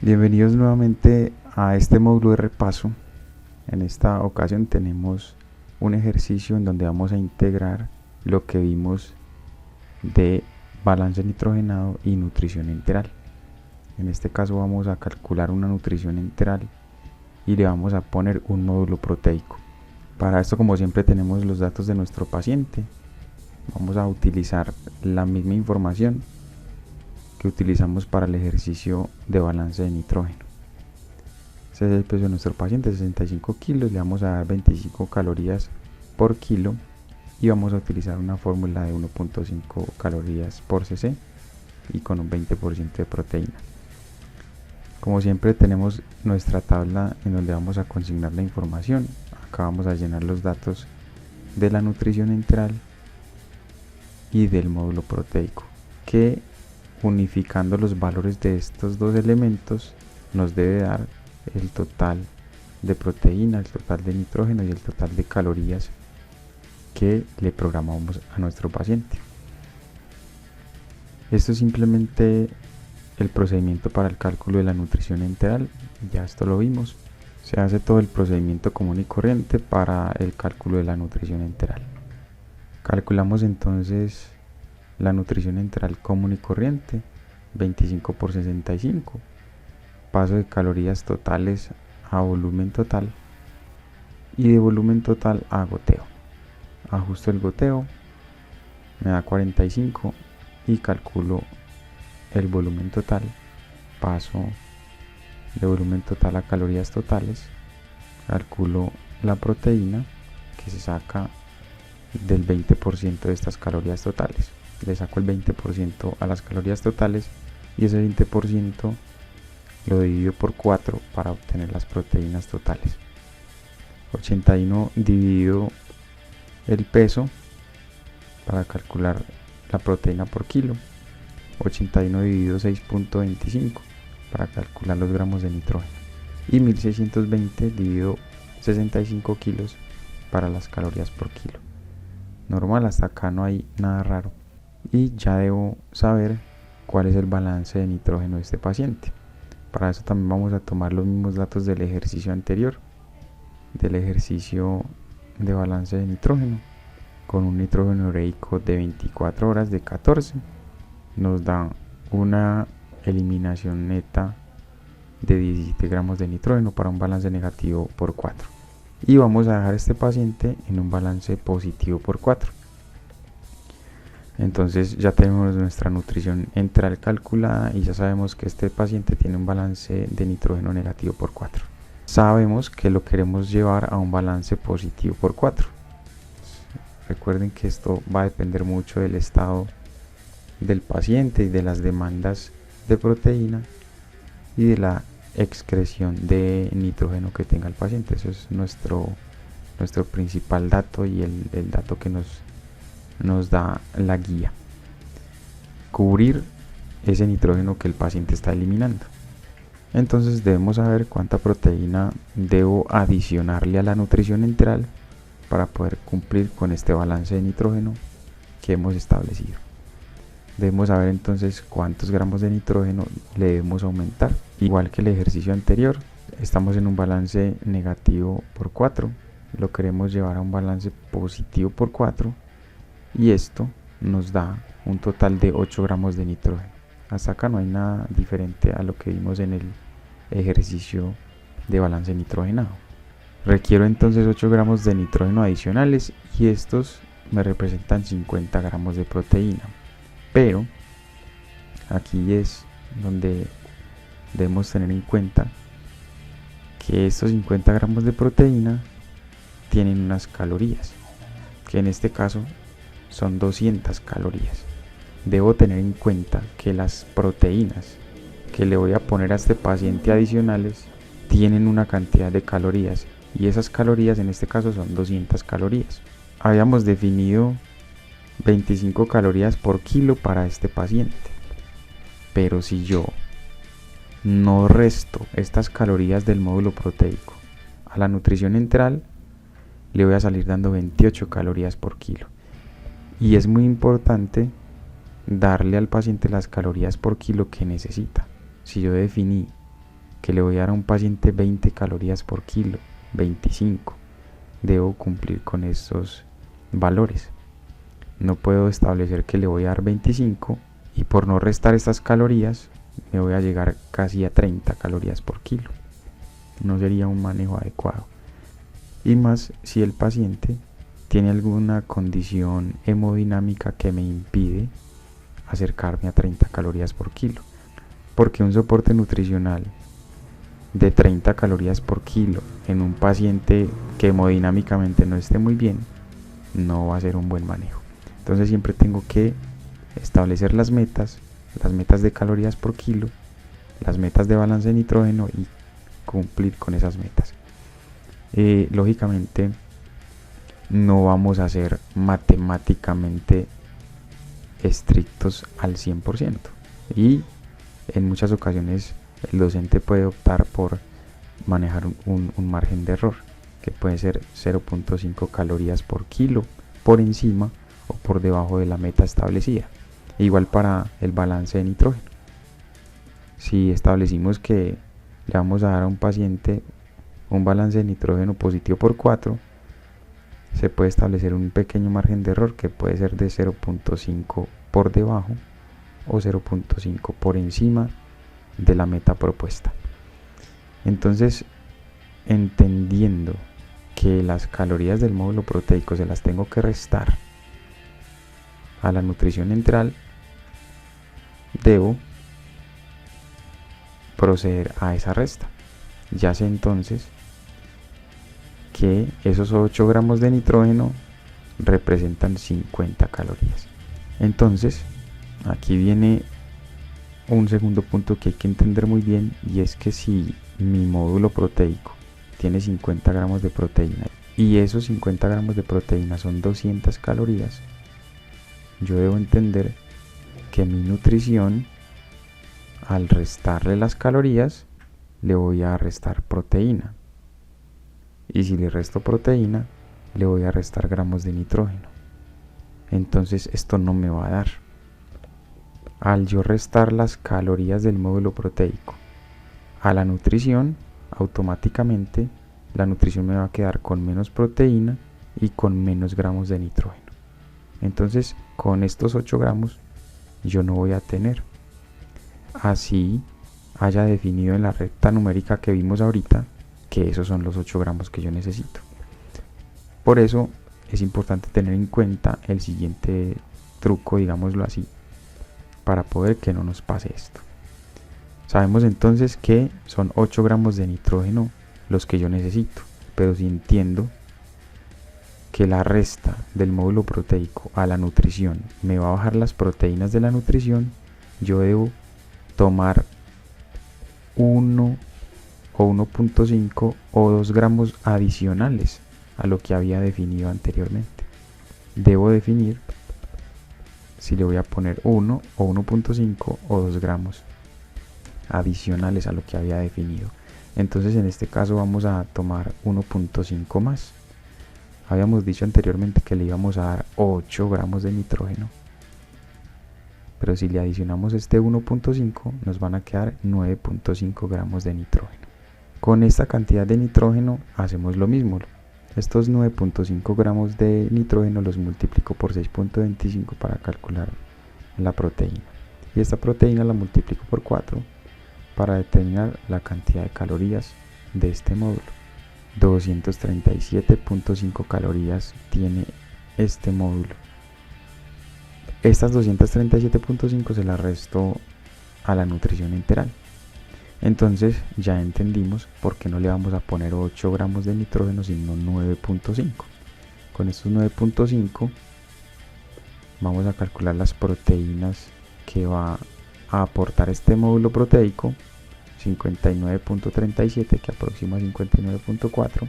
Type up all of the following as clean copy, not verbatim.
Bienvenidos nuevamente a este módulo de repaso. En esta ocasión tenemos un ejercicio en donde vamos a integrar lo que vimos de balance nitrogenado y nutrición enteral. En este caso vamos a calcular una nutrición enteral y le vamos a poner un módulo proteico. Para esto, como siempre, tenemos los datos de nuestro paciente. Vamos a utilizar la misma información que utilizamos para el ejercicio de balance de nitrógeno. Ese es el peso de nuestro paciente, 65 kilos. Le vamos a dar 25 calorías por kilo y vamos a utilizar una fórmula de 1.5 calorías por cc y con un 20% de proteína. Como siempre, tenemos nuestra tabla en donde vamos a consignar la información. Acá vamos a llenar los datos de la nutrición enteral y del módulo proteico, que unificando los valores de estos dos elementos nos debe dar el total de proteína, el total de nitrógeno y el total de calorías que le programamos a nuestro paciente. Esto es simplemente el procedimiento para el cálculo de la nutrición enteral. Ya esto lo vimos. Se hace todo el procedimiento común y corriente para el cálculo de la nutrición enteral. Calculamos entonces la nutrición enteral común y corriente, 25 por 65, paso de calorías totales a volumen total y de volumen total a goteo. Ajusto el goteo, me da 45 y calculo el volumen total. Paso de volumen total a calorías totales, calculo la proteína que se saca del 20% de estas calorías totales. Le saco el 20% a las calorías totales y ese 20% lo divido por 4 para obtener las proteínas totales. 81 dividido el peso para calcular la proteína por kilo. 81 dividido 6.25 para calcular los gramos de nitrógeno. Y 1620 dividido 65 kilos para las calorías por kilo. Normal, hasta acá no hay nada raro. Y ya debo saber cuál es el balance de nitrógeno de este paciente. Para eso también vamos a tomar los mismos datos del ejercicio anterior, del ejercicio de balance de nitrógeno, con un nitrógeno ureico de 24 horas de 14. Nos da una eliminación neta de 17 gramos de nitrógeno para un balance negativo por 4. Y vamos a dejar a este paciente en un balance positivo por 4. Entonces ya tenemos nuestra nutrición enteral calculada y ya sabemos que este paciente tiene un balance de nitrógeno negativo por 4. Sabemos que lo queremos llevar a un balance positivo por 4. Recuerden que esto va a depender mucho del estado del paciente y de las demandas de proteína y de la excreción de nitrógeno que tenga el paciente. Eso es nuestro principal dato y el dato que nos da la guía. Cubrir ese nitrógeno que el paciente está eliminando. Entonces debemos saber cuánta proteína debo adicionarle a la nutrición enteral para poder cumplir con este balance de nitrógeno que hemos establecido. Debemos saber entonces cuántos gramos de nitrógeno le debemos aumentar. Igual que el ejercicio anterior, estamos en un balance negativo por 4, lo queremos llevar a un balance positivo por 4 y esto nos da un total de 8 gramos de nitrógeno. Hasta acá no hay nada diferente a lo que vimos en el ejercicio de balance nitrogenado. Requiero entonces 8 gramos de nitrógeno adicionales y estos me representan 50 gramos de proteína. Pero aquí es donde debemos tener en cuenta que estos 50 gramos de proteína tienen unas calorías, que en este caso son 200 calorías. Debo tener en cuenta que las proteínas que le voy a poner a este paciente adicionales tienen una cantidad de calorías y esas calorías en este caso son 200 calorías. Habíamos definido 25 calorías por kilo para este paciente, pero si yo no resto estas calorías del módulo proteico a la nutrición enteral, le voy a salir dando 28 calorías por kilo. Y es muy importante darle al paciente las calorías por kilo que necesita. Si yo definí que le voy a dar a un paciente 20 calorías por kilo, 25. Debo cumplir con estos valores. No puedo establecer que le voy a dar 25 y por no restar estas calorías me voy a llegar casi a 30 calorías por kilo. No sería un manejo adecuado. Y más si el paciente tiene alguna condición hemodinámica que me impide acercarme a 30 calorías por kilo. Porque un soporte nutricional de 30 calorías por kilo en un paciente que hemodinámicamente no esté muy bien, no va a ser un buen manejo. Entonces siempre tengo que establecer las metas de calorías por kilo, las metas de balance de nitrógeno y cumplir con esas metas. Lógicamente no vamos a ser matemáticamente estrictos al 100% y en muchas ocasiones el docente puede optar por manejar un margen de error que puede ser 0.5 calorías por kilo por encima o por debajo de la meta establecida. Igual para el balance de nitrógeno. Si establecimos que le vamos a dar a un paciente un balance de nitrógeno positivo por 4, se puede establecer un pequeño margen de error que puede ser de 0.5 por debajo o 0.5 por encima de la meta propuesta. Entonces, entendiendo que las calorías del módulo proteico se las tengo que restar a la nutrición enteral, debo proceder a esa resta. Ya sé entonces que esos 8 gramos de nitrógeno representan 50 calorías. Entonces, aquí viene un segundo punto que hay que entender muy bien, y es que si mi módulo proteico tiene 50 gramos de proteína y esos 50 gramos de proteína son 200 calorías, yo debo entender que mi nutrición, al restarle las calorías, le voy a restar proteína. Y si le resto proteína, le voy a restar gramos de nitrógeno. Entonces esto no me va a dar. Al yo restar las calorías del módulo proteico a la nutrición, automáticamente la nutrición me va a quedar con menos proteína y con menos gramos de nitrógeno. Entonces, con estos 8 gramos yo no voy a tener. Así haya definido en la recta numérica que vimos ahorita que esos son los 8 gramos que yo necesito. Por eso es importante tener en cuenta el siguiente truco, digámoslo así, para poder que no nos pase esto. Sabemos entonces que son 8 gramos de nitrógeno los que yo necesito, pero si entiendo que la resta del módulo proteico a la nutrición me va a bajar las proteínas de la nutrición, yo debo tomar 1 o 1.5 o 2 gramos adicionales a lo que había definido anteriormente. Debo definir si le voy a poner 1 o 1.5 o 2 gramos adicionales a lo que había definido. Entonces en este caso vamos a tomar 1.5 más. Habíamos dicho anteriormente que le íbamos a dar 8 gramos de nitrógeno, pero si le adicionamos este 1.5 nos van a quedar 9.5 gramos de nitrógeno. Con esta cantidad de nitrógeno hacemos lo mismo. Estos 9.5 gramos de nitrógeno los multiplico por 6.25 para calcular la proteína. Y esta proteína la multiplico por 4 para determinar la cantidad de calorías de este módulo. 237.5 calorías tiene este módulo. Estas 237.5 se las resto a la nutrición enteral. Entonces ya entendimos por qué no le vamos a poner 8 gramos de nitrógeno sino 9.5. Con estos 9.5 vamos a calcular las proteínas que va a aportar este módulo proteico. 59.37 que aproxima a 59.4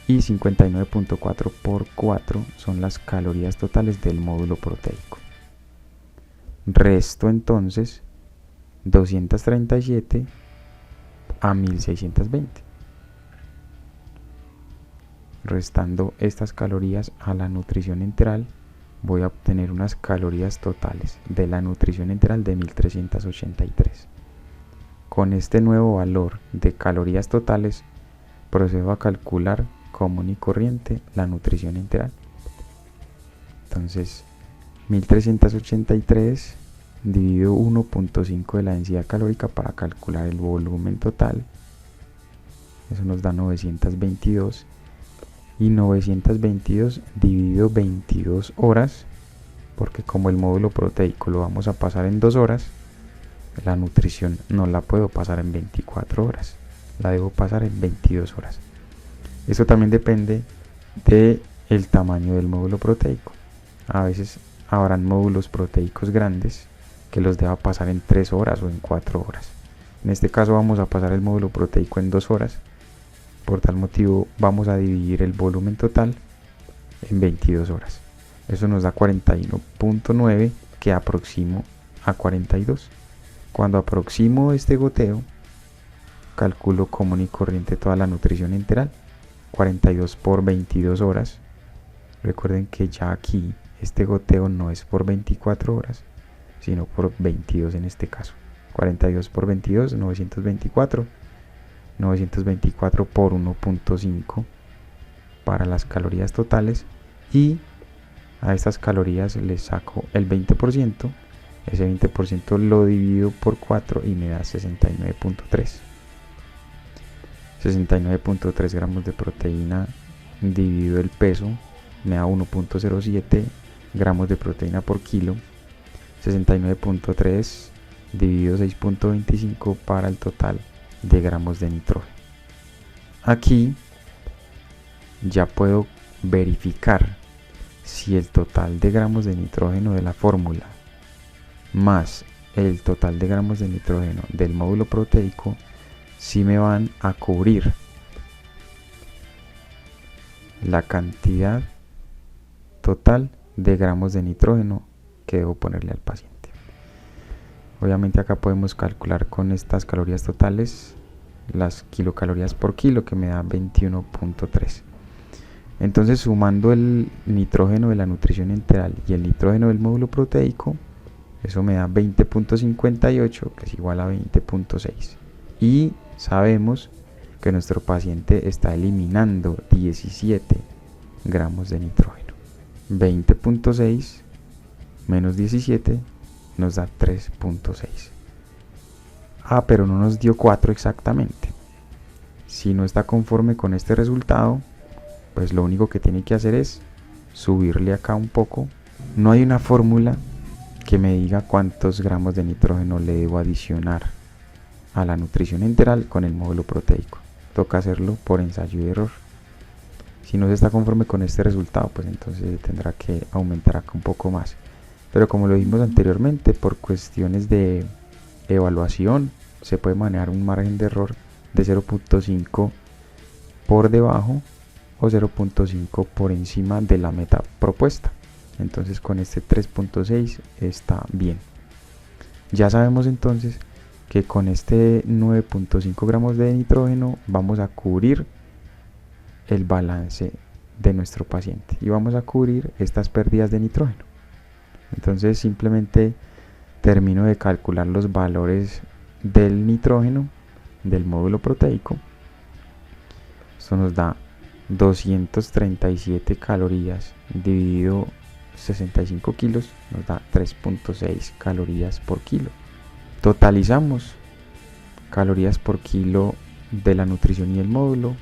y 59.4 por 4 son las calorías totales del módulo proteico. Resto entonces 237 a 1620. Restando estas calorías a la nutrición enteral, voy a obtener unas calorías totales de la nutrición enteral de 1383. con este nuevo valor de calorías totales, procedo a calcular común y corriente la nutrición integral. Entonces, 1383 dividido 1.5 de la densidad calórica para calcular el volumen total. Eso nos da 922. Y 922 dividido 22 horas, porque como el módulo proteico lo vamos a pasar en 2 horas, la nutrición no la puedo pasar en 24 horas, la debo pasar en 22 horas. Eso también depende del tamaño del módulo proteico. A veces habrán módulos proteicos grandes que los deba pasar en 3 horas o en 4 horas. En este caso vamos a pasar el módulo proteico en 2 horas. Por tal motivo vamos a dividir el volumen total en 22 horas. Eso nos da 41.9 que aproximo a 42. Cuando aproximo este goteo, calculo común y corriente toda la nutrición integral. 42 por 22 horas. Recuerden que ya aquí este goteo no es por 24 horas, sino por 22 en este caso. 42 por 22, 924. 924 por 1.5 para las calorías totales, y a estas calorías les saco el 20%. Ese 20% lo divido por 4 y me da 69.3. 69.3 gramos de proteína dividido el peso me da 1.07 gramos de proteína por kilo. 69.3 dividido 6.25 para el total de gramos de nitrógeno. Aquí ya puedo verificar si el total de gramos de nitrógeno de la fórmula más el total de gramos de nitrógeno del módulo proteico si me van a cubrir la cantidad total de gramos de nitrógeno que debo ponerle al paciente. Obviamente acá podemos calcular con estas calorías totales las kilocalorías por kilo, que me da 21.3. Entonces, sumando el nitrógeno de la nutrición integral y el nitrógeno del módulo proteico, eso me da 20.58, que es igual a 20.6. Y sabemos que nuestro paciente está eliminando 17 gramos de nitrógeno. 20.6 menos 17 nos da 3.6. Pero no nos dio 4 exactamente. Si no está conforme con este resultado, pues lo único que tiene que hacer es subirle acá un poco. No hay una fórmula que me diga cuántos gramos de nitrógeno le debo adicionar a la nutrición integral con el módulo proteico. Toca hacerlo por ensayo y error. Si no se está conforme con este resultado, pues entonces tendrá que aumentar acá un poco más. Pero como lo vimos anteriormente, por cuestiones de evaluación se puede manejar un margen de error de 0.5 por debajo o 0.5 por encima de la meta propuesta. Entonces con este 3.6 está bien. Ya sabemos entonces que con este 9.5 gramos de nitrógeno vamos a cubrir el balance de nuestro paciente y vamos a cubrir estas pérdidas de nitrógeno. Entonces simplemente termino de calcular los valores del nitrógeno del módulo proteico. Esto nos da 237 calorías dividido 65 kilos, nos da 3.6 calorías por kilo. Totalizamos calorías por kilo de la nutrición y el módulo,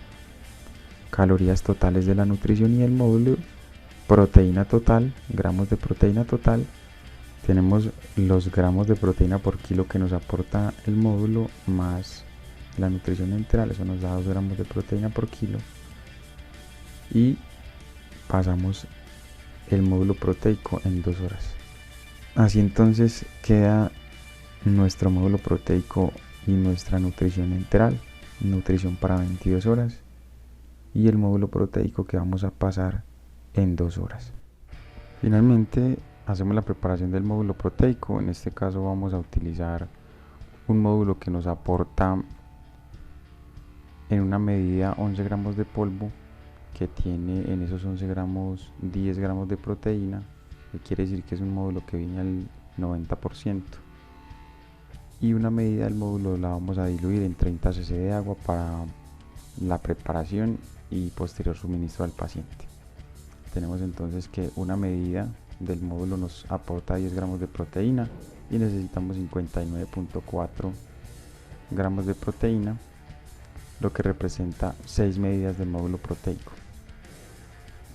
calorías totales de la nutrición y el módulo, proteína total, gramos de proteína total. Tenemos los gramos de proteína por kilo que nos aporta el módulo más la nutrición integral, eso nos da 2 gramos de proteína por kilo. Y pasamos el módulo proteico en 2 horas. Así entonces queda nuestro módulo proteico y nuestra nutrición integral, nutrición para 22 horas, y el módulo proteico que vamos a pasar en 2 horas. Finalmente hacemos la preparación del módulo proteico. En este caso vamos a utilizar un módulo que nos aporta en una medida 11 gramos de polvo, que tiene en esos 11 gramos 10 gramos de proteína, que quiere decir que es un módulo que viene al 90%. y una medida del módulo la vamos a diluir en 30 cc de agua para la preparación y posterior suministro al paciente. Tenemos entonces que una medida del módulo nos aporta 10 gramos de proteína y necesitamos 59.4 gramos de proteína, lo que representa 6 medidas del módulo proteico.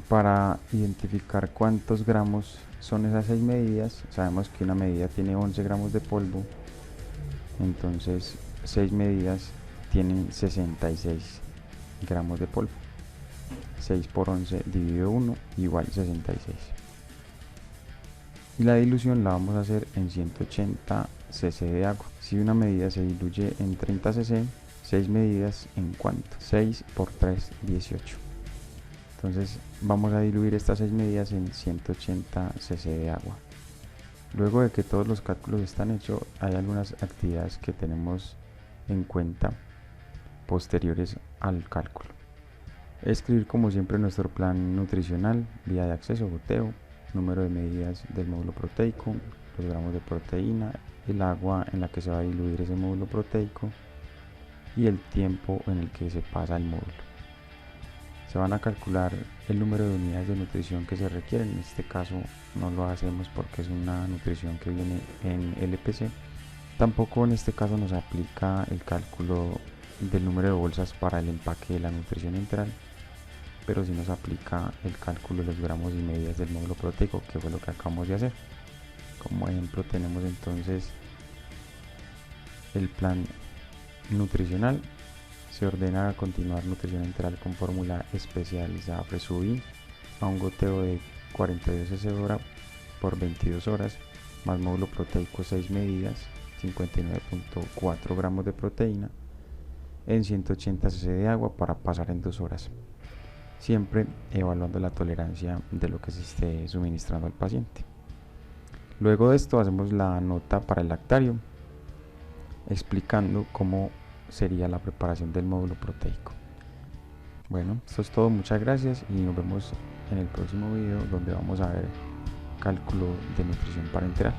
Para identificar cuántos gramos son esas 6 medidas, sabemos que una medida tiene 11 gramos de polvo, entonces 6 medidas tienen 66 gramos de polvo. 6 por 11 dividido 1 igual 66. Y la dilución la vamos a hacer en 180 cc de agua. Si una medida se diluye en 30 cc, 6 medidas en cuánto? 6 por 3, 18. Entonces vamos a diluir estas 6 medidas en 180 cc de agua. Luego de que todos los cálculos están hechos, hay algunas actividades que tenemos en cuenta posteriores al cálculo. Escribir como siempre nuestro plan nutricional, vía de acceso, goteo, número de medidas del módulo proteico, los gramos de proteína, el agua en la que se va a diluir ese módulo proteico y el tiempo en el que se pasa el módulo. Se van a calcular el número de unidades de nutrición que se requieren. En este caso no lo hacemos porque es una nutrición que viene en LPC. Tampoco en este caso nos aplica el cálculo del número de bolsas para el empaque de la nutrición integral, pero sí nos aplica el cálculo de los gramos y medidas del módulo proteico, que fue lo que acabamos de hacer. Como ejemplo tenemos entonces el plan nutricional. Se ordena a continuar nutrición integral con fórmula especializada Fresubi a un goteo de 42 cc hora por 22 horas, más módulo proteico 6 medidas, 59.4 gramos de proteína en 180 cc de agua para pasar en 2 horas, siempre evaluando la tolerancia de lo que se esté suministrando al paciente. Luego de esto hacemos la nota para el lactario, explicando cómo sería la preparación del módulo proteico. Bueno, esto es todo, muchas gracias y nos vemos en el próximo video donde vamos a ver cálculo de nutrición parenteral.